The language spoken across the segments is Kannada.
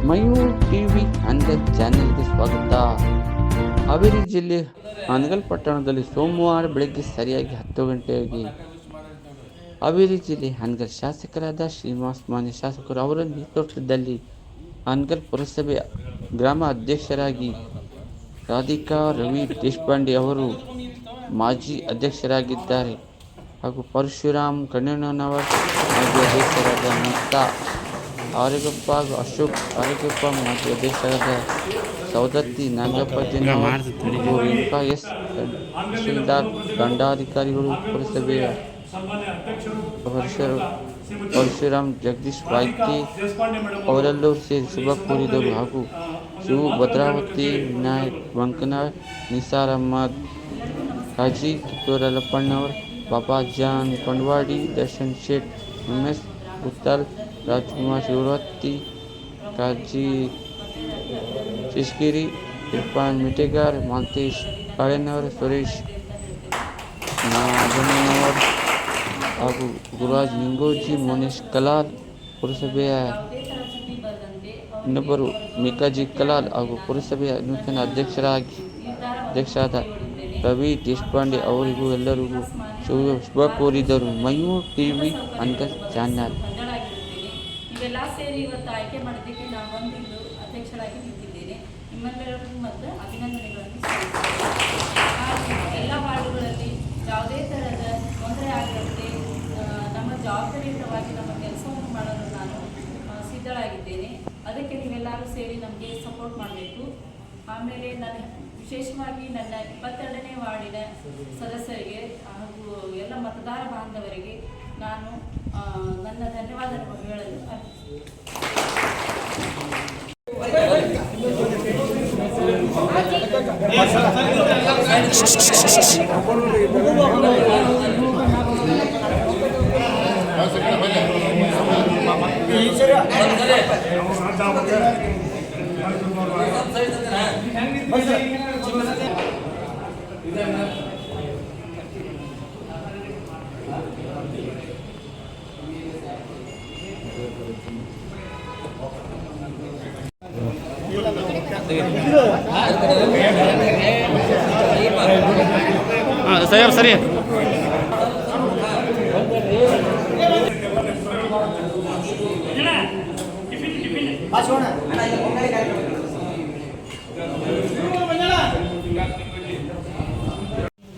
ಮಯೂರ್ ಟಿವಿ ಹನ್ಗಲ್ ಚಾನೆಲ್ಗೆ ಸ್ವಾಗತ. ಹಾವೇರಿ ಜಿಲ್ಲೆ ಹಾನಗಲ್ ಪಟ್ಟಣದಲ್ಲಿ ಸೋಮವಾರ ಬೆಳಗ್ಗೆ ಸರಿಯಾಗಿ 10 ಗಂಟೆಗೆ ಹಾವೇರಿ ಜಿಲ್ಲೆ ಹಾನಗಲ್ ಶಾಸಕರಾದ ಶ್ರೀನಿವಾಸ್ ಮಾನ್ಯ ಶಾಸಕರು ಅವರ ನೇತೃತ್ವದಲ್ಲಿ ಹಾನಗಲ್ ಪುರಸಭೆ ಗ್ರಾಮ ಅಧ್ಯಕ್ಷರಾಗಿ ರಾಧಿಕಾ ರವಿ ದೇಶಪಾಂಡೆ ಅವರು ಮಾಜಿ ಅಧ್ಯಕ್ಷರಾಗಿದ್ದಾರೆ ಹಾಗೂ ಪರಶುರಾಮ್ ಕಣ್ಣಣ್ಣನವರ್ ಮಾಜಿ ಅಧ್ಯಕ್ಷರಾದ ಮುಕ್ತಾ ಆರೇಗಪ್ಪ ಹಾಗೂ ಅಶೋಕ್ ಆರೇಗಪ್ಪ ಮಾಜಿ ಅಧ್ಯಕ್ಷರಾದ ಸೌದತ್ತಿ ನಾಗಪ್ಪ ಹಾಗೂ ರೇಣುಕಾ ಎಸ್ ತಹಶೀಲ್ದಾರ್ ದಂಡಾಧಿಕಾರಿಗಳು ಪುರಸಭೆಯ ಪರಶುರಾಮ್ ಜಗದೀಶ್ ವಾಯ್ಕೆ ಅವರೆಲ್ಲರೂ ಸೇರಿ ಶುಭ ಕೋರಿದರು ಹಾಗೂ ಶಿವು ಭದ್ರಾವತಿ ವಿನಾಯಕ್ ಬಂಕನಾಳ್ ನಿಸಾರ್ ಅಹಮದ್ ಕಾಜಿ ಕಿತ್ತೂರ ಲಪ್ಪಣ್ಣವರ್ ಬಾಬಾ ಜಾನ್ ಕೊಂಡವಾಡಿ ದರ್ಶನ್ ಶೇಟ್ MS ಗುತ್ತಲ್ ರಾಜ್ಕುಮಾರ್ ಶಿವರತ್ತಿ ಕಾಜಿ ಶಿಷ್ಗಿರಿ ಇರ್ಫಾನ್ ಮಿಟೆಗಾರ್ ಮಾಂತೇಶ್ ಕಾಳೆನವರ್ ಸುರೇಶ್ ನಾಗನವರ್ ಹಾಗೂ ಗುರುರಾಜ್ ನಿಂಗೋಜಿ ಮೋನೇಶ್ ಕಲಾಲ್ ಪುರಸಭೆಯ ಇನ್ನೊಬ್ಬರು ಮೇಕಾಜಿ ಕಲಾಲ್ ಹಾಗೂ ಪುರಸಭೆಯ ನೂತನ ಅಧ್ಯಕ್ಷರಾದ ರವಿ ದೇಶಪಾಂಡೆ ಅವರಿಗೂ ಎಲ್ಲರಿಗೂ ಶುಭ ಕೋರಿದರು. Mayur TV Hangal channel. ಇವೆಲ್ಲ ಸೇರಿ ಇವತ್ತು ಆಯ್ಕೆ ಮಾಡೋದಕ್ಕೆ ನಾನು ಬಂದಿದ್ದು ಅಧ್ಯಕ್ಷರಾಗಿ ನಿಂತಿದ್ದೇನೆ. ನಿಮ್ಮೆಲ್ಲರಿಗೂ ಮತ್ತು ಅಭಿನಂದನೆಗಳನ್ನು ಎಲ್ಲ ವಾರ್ಡುಗಳಲ್ಲಿ ಯಾವುದೇ ಥರದ ತೊಂದರೆ ಆಗಿರುತ್ತೆ ನಮ್ಮ ಜವಾಬ್ದಾರಿಯುತವಾಗಿ ನಮ್ಮ ಕೆಲಸವನ್ನು ಮಾಡಲು ನಾನು ಸಿದ್ಧಳಾಗಿದ್ದೇನೆ. ಅದಕ್ಕೆ ನೀವೆಲ್ಲರೂ ಸೇರಿ ನಮಗೆ ಸಪೋರ್ಟ್ ಮಾಡಬೇಕು. ಆಮೇಲೆ ನಾನು ವಿಶೇಷವಾಗಿ ನನ್ನ 22ನೇ ವಾರ್ಡಿನ ಸದಸ್ಯರಿಗೆ ಹಾಗೂ ಎಲ್ಲ ಮತದಾರ ಬಾಂಧವರಿಗೆ ನಾನು ನನ್ನ ಧನ್ಯವಾದಗಳನ್ನು ಹೇಳಲು ಸರಿ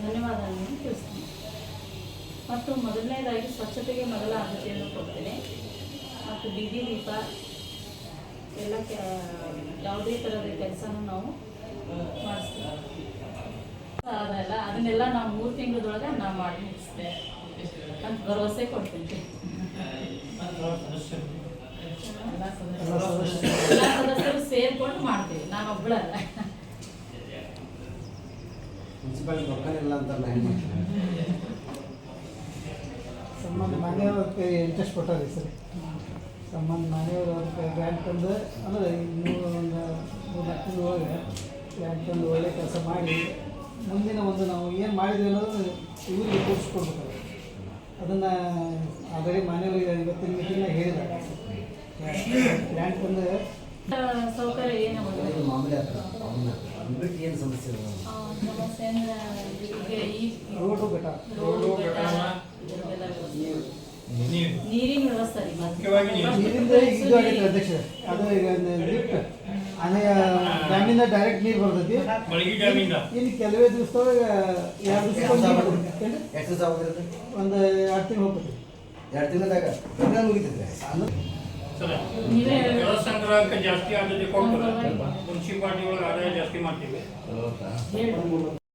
ಧನ್ಯವಾದಗಳನ್ನು ತಿಳಿಸ್ತೀನಿ. ಮತ್ತು ಮೊದಲನೇದಾಗಿ ಸ್ವಚ್ಛತೆಗೆ ಮೊದಲ ಆದ್ಯತೆಯನ್ನು ಕೊಡ್ತೇನೆ. ಮತ್ತು ಬೀದಿ ದೀಪ ಎಲ್ಲ ಯಾವುದೇ ಥರದ ಕೆಲಸನೂ ನಾವು ಮಾಡಿಸ್ತೀವಿ. ಅದಲ್ಲ ಅದನ್ನೆಲ್ಲ ನಾವು 3 ತಿಂಗಳದೊಳಗೆ ನಾವು ಮಾಡಿ ಮುಗಿಸ್ತೇವೆ ಅಂತ ಭರವಸೆ ಕೊಡ್ತೀನಿ. ಎಲ್ಲ ಸದಸ್ಯರು ಸೇರ್ಕೊಂಡು ಮಾಡ್ತೀವಿ, ನಾನು ಒಬ್ಬಳಲ್ಲ. ಸಂಬಂಧ ಮಾನ್ಯವ್ರಿಗೆ ಇಂಟ್ರೆಸ್ಟ್ ಕೊಟ್ಟಾರೆ ಸರಿ. ಸಂಬಂಧ ಮಾನ್ಯವ್ರಿಗೆ ಗ್ರ್ಯಾಂಟ್ ತಂದು ಅಂದರೆ ಇನ್ನೂ ಒಂದು 3-4 ತಿಂಗಳೊಳಗೆ ಗ್ರ್ಯಾಂಟ್ ತಂದು ಒಳ್ಳೆ ಕೆಲಸ ಮಾಡಿ ಮುಂದಿನ ಒಂದು ನಾವು ಏನು ಮಾಡಿದ್ವಿ ಅನ್ನೋದು ಇವರಿಗೆ ತೋರಿಸ್ಕೊಡ್ಬೇಕು. ಅದನ್ನು ಆಲ್ರೆಡಿ ಮಾನ್ಯವ್ರಿಗೆ ಇವತ್ತಿನ ಮೀಟಿಂಗ್ನಾಗ ಹೇಳಿದ್ದಾರೆ. ಗ್ರ್ಯಾಂಟ್ ತಂದು ಸೌಕರ್ಯ ಏನು ಮಾಮೂಲಿ ಏನು ಸಮಸ್ಯೆ ರೋಡು ಬೆಟ್ಟ ನೀರಿನ ವ್ಯವಸ್ಥೆ ನೀರಿಂದ ಇದು ಆಗೈತೆ ಅಧ್ಯಕ್ಷ. ಅದು ಈಗ ಲಿಫ್ಟ್ ಆನೆಯ ಡ್ಯಾಮಿಂದ ಡೈರೆಕ್ಟ್ ನೀರು ಬರ್ತೈತಿ. ಇನ್ನು ಕೆಲವೇ ದಿವಸದೊಳಗೆ 2 ದಿವಸ ಒಂದು 2 ತಿಂಗಳು ಹೋಗ್ತೈತಿ. 2 ತಿಂಗಳದಾಗ ಮುಗಿತೈತೆ. ಸಂಗ್ರಹಕ್ಕೆ ಜಾಸ್ತಿ ಆದ್ಯತೆ ಕೊಟ್ಟು ಮುನ್ಸಿಪಾಲಿಟಿ ಒಳಗೆ ಆದಾಯ ಜಾಸ್ತಿ ಮಾಡ್ತೀವಿ.